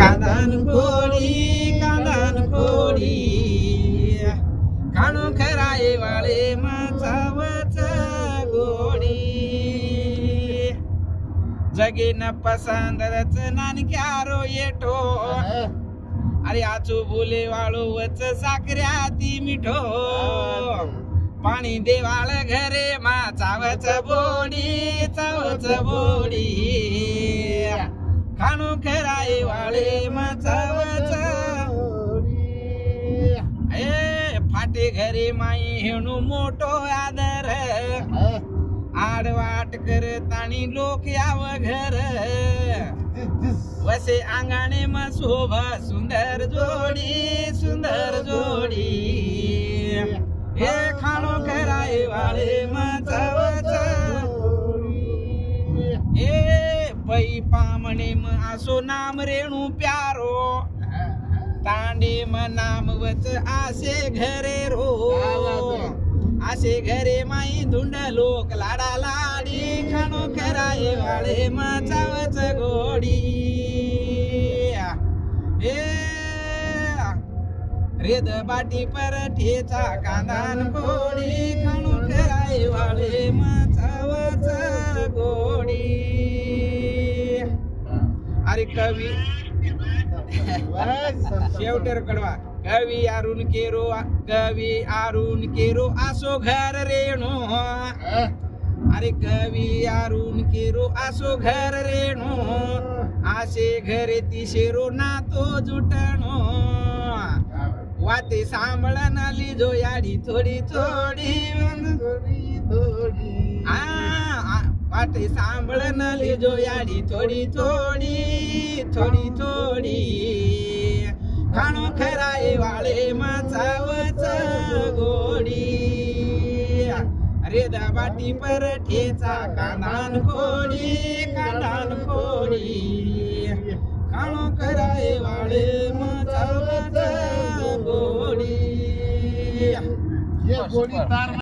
कांदान खोडी खाणू खराय वाळे मचावच गोडी जगीन पसंदच नानक्या रो येठो अरे आचू बोले वाळू वच साखऱ्या ती मिठो पाणी देवाळ घरे माचावच बोडी चावच बोडी खाणू खराय वाळे मचावच फाटे घरे माई हेणू मोठो आदर आडवाट करत आणि लोक याव घर वसे अंगाने मग शोभा सुंदर जोडी हे खाणो कराय वाळे मचावच हे पै पामणे म असो नाम रेणू प्यारो तांडे म नाम वच आसे घरे रो आसे घरे माई धुंड लोक लाडा लाडी खाणो खराय वाळे मचावच गोडी रेद बाटी पर ठेचा कांदान गोडी खाणो खराय वाळे मचावच गोडी अरे कवी शेवटर कडवा कवी आरुण केरो आसो घर रेणू अरे कवी आरुण केरो आसो घर रेणू आसे घरे तिशेरो नातो जुटणो वाते सांभळन लिजो याडी थोडी वाटे सांभळन लिजो याडी थोडी खाणो खराय वाळे मचावच गोडी रेदा बाटी पर ठेचा कांदान खोडी खाणो खराय वाळे मचावच गोडी